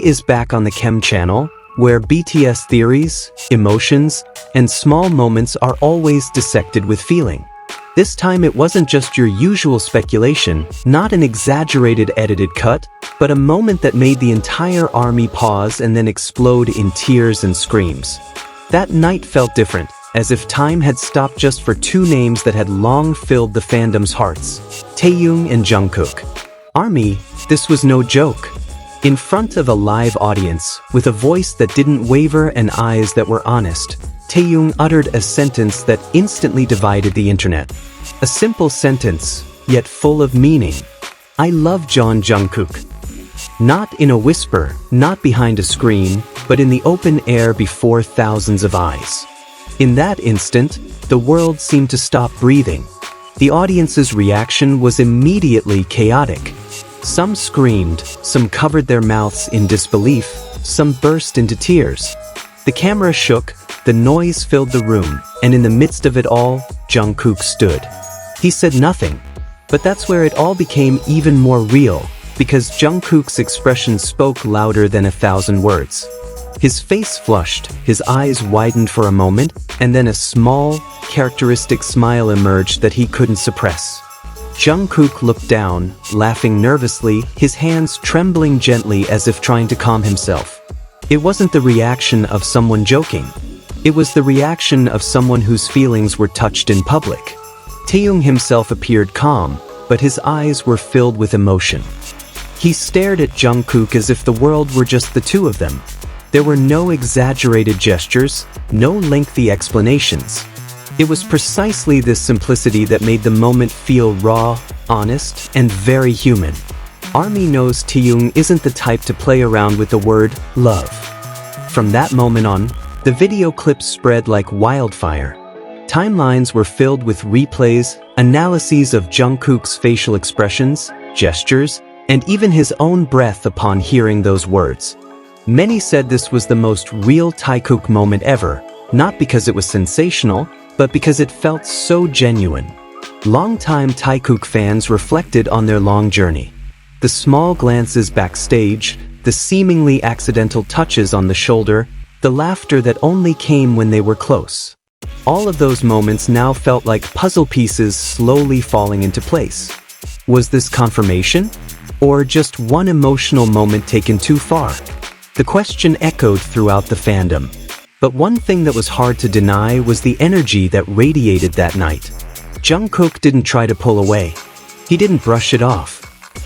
is back on the Chem channel, where BTS theories, emotions, and small moments are always dissected with feeling. This time it wasn't just your usual speculation, not an exaggerated edited cut, but a moment that made the entire ARMY pause and then explode in tears and screams. That night felt different, as if time had stopped just for two names that had long filled the fandom's hearts: Taehyung and Jungkook. ARMY, this was no joke. In front of a live audience, with a voice that didn't waver and eyes that were honest, Taehyung uttered a sentence that instantly divided the internet. A simple sentence, yet full of meaning. "I love Jungkook." Not in a whisper, not behind a screen, but in the open air before thousands of eyes. In that instant, the world seemed to stop breathing. The audience's reaction was immediately chaotic. Some screamed, some covered their mouths in disbelief, some burst into tears. The camera shook, the noise filled the room, and in the midst of it all, Jungkook stood. He said nothing, but that's where it all became even more real, because Jungkook's expression spoke louder than 1,000 words. His face flushed, his eyes widened for a moment, and then a small, characteristic smile emerged that he couldn't suppress. Jungkook looked down, laughing nervously, his hands trembling gently as if trying to calm himself. It wasn't the reaction of someone joking. It was the reaction of someone whose feelings were touched in public. Taehyung himself appeared calm, but his eyes were filled with emotion. He stared at Jungkook as if the world were just the two of them. There were no exaggerated gestures, no lengthy explanations. It was precisely this simplicity that made the moment feel raw, honest, and very human. ARMY knows Taehyung isn't the type to play around with the word love. From that moment on, the video clips spread like wildfire. Timelines were filled with replays, analyses of Jungkook's facial expressions, gestures, and even his own breath upon hearing those words. Many said this was the most real Taekook moment ever, not because it was sensational, but because it felt so genuine. Longtime Taekook fans reflected on their long journey. The small glances backstage, the seemingly accidental touches on the shoulder, the laughter that only came when they were close. All of those moments now felt like puzzle pieces slowly falling into place. Was this confirmation? Or just one emotional moment taken too far? The question echoed throughout the fandom. But one thing that was hard to deny was the energy that radiated that night. Jungkook didn't try to pull away. He didn't brush it off.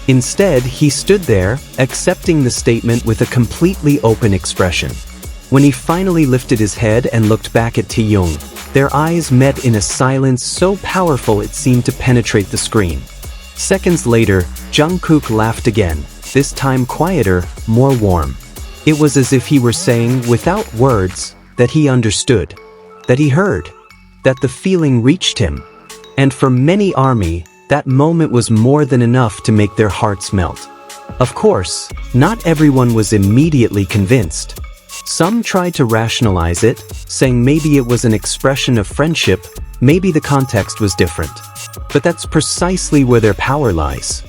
Instead, he stood there, accepting the statement with a completely open expression. When he finally lifted his head and looked back at Taehyung, their eyes met in a silence so powerful it seemed to penetrate the screen. Seconds later, Jungkook laughed again, this time quieter, more warm. It was as if he were saying, without words, that he understood, that he heard, that the feeling reached him. And for many ARMY, that moment was more than enough to make their hearts melt. Of course, not everyone was immediately convinced. Some tried to rationalize it, saying maybe it was an expression of friendship, maybe the context was different. But that's precisely where their power lies.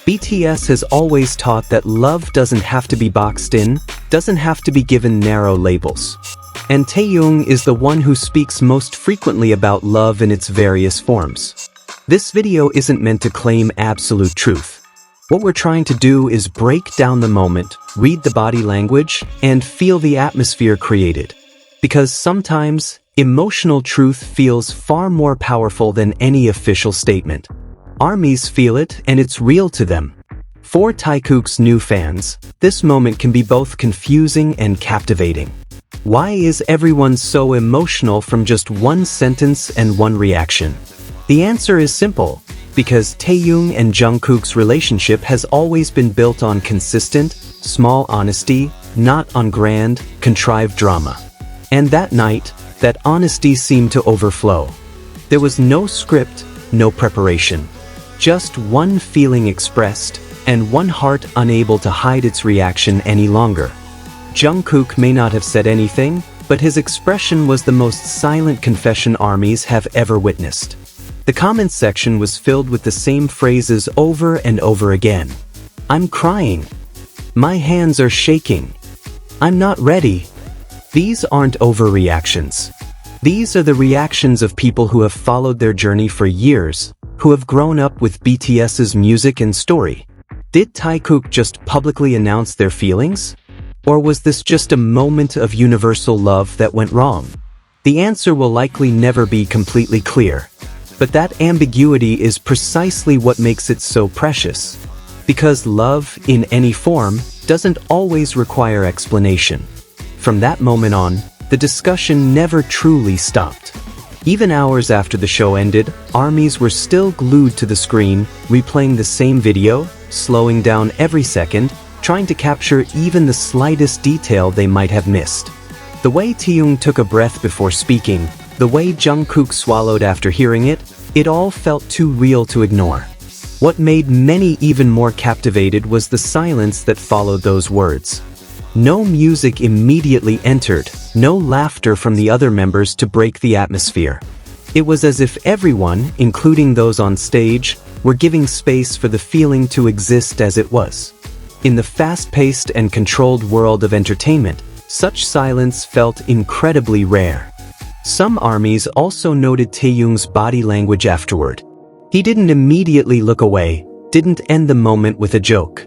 BTS has always taught that love doesn't have to be boxed in, doesn't have to be given narrow labels. And Taehyung is the one who speaks most frequently about love in its various forms. This video isn't meant to claim absolute truth. What we're trying to do is break down the moment, read the body language, and feel the atmosphere created. Because sometimes, emotional truth feels far more powerful than any official statement. ARMYs feel it, and it's real to them. For Taekook's new fans, this moment can be both confusing and captivating. Why is everyone so emotional from just one sentence and one reaction? The answer is simple, because Taehyung and Jungkook's relationship has always been built on consistent, small honesty, not on grand, contrived drama. And that night, that honesty seemed to overflow. There was no script, no preparation. Just one feeling expressed, and one heart unable to hide its reaction any longer. Jungkook may not have said anything, but his expression was the most silent confession ARMYs have ever witnessed. The comments section was filled with the same phrases over and over again. "I'm crying. My hands are shaking. I'm not ready. These aren't overreactions. These are the reactions of people who have followed their journey for years, who have grown up with BTS's music and story. Did Taekook just publicly announce their feelings? Or was this just a moment of universal love that went wrong? The answer will likely never be completely clear. But that ambiguity is precisely what makes it so precious. Because love, in any form, doesn't always require explanation. From that moment on, the discussion never truly stopped. Even hours after the show ended, ARMYs were still glued to the screen, replaying the same video, slowing down every second, trying to capture even the slightest detail they might have missed. The way Taehyung took a breath before speaking, the way Jungkook swallowed after hearing it, it all felt too real to ignore. What made many even more captivated was the silence that followed those words. No music immediately entered, no laughter from the other members to break the atmosphere. It was as if everyone, including those on stage, were giving space for the feeling to exist as it was. In the fast-paced and controlled world of entertainment, such silence felt incredibly rare. Some ARMYs also noted Taehyung's body language afterward. He didn't immediately look away, didn't end the moment with a joke.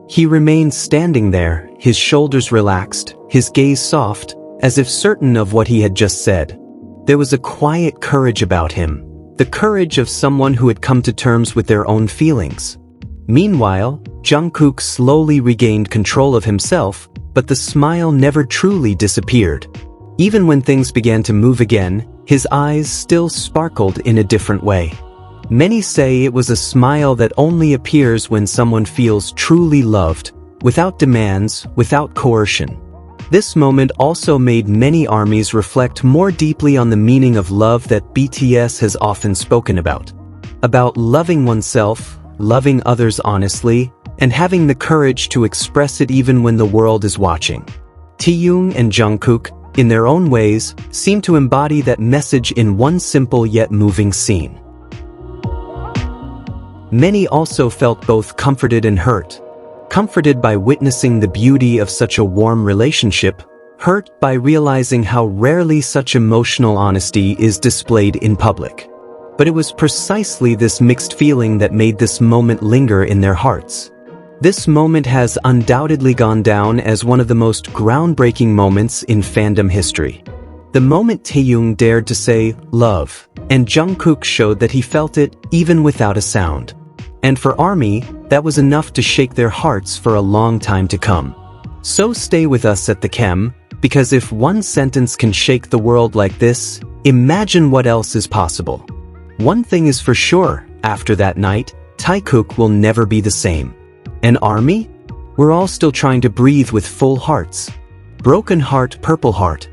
He remained standing there, his shoulders relaxed, his gaze soft, as if certain of what he had just said. There was a quiet courage about him, the courage of someone who had come to terms with their own feelings. Meanwhile, Jungkook slowly regained control of himself, but the smile never truly disappeared. Even when things began to move again, his eyes still sparkled in a different way. Many say it was a smile that only appears when someone feels truly loved, without demands, without coercion. This moment also made many ARMYs reflect more deeply on the meaning of love that BTS has often spoken about. About loving oneself, loving others honestly, and having the courage to express it even when the world is watching. Taehyung and Jungkook, in their own ways, seem to embody that message in one simple yet moving scene. Many also felt both comforted and hurt. Comforted by witnessing the beauty of such a warm relationship, hurt by realizing how rarely such emotional honesty is displayed in public. But it was precisely this mixed feeling that made this moment linger in their hearts. This moment has undoubtedly gone down as one of the most groundbreaking moments in fandom history. The moment Taehyung dared to say, "love," and Jungkook showed that he felt it even without a sound. And for ARMY, that was enough to shake their hearts for a long time to come. So stay with us at the Chem, because if one sentence can shake the world like this, imagine what else is possible. One thing is for sure, after that night, Taekook will never be the same. And ARMY? We're all still trying to breathe with full hearts. Broken heart, purple heart,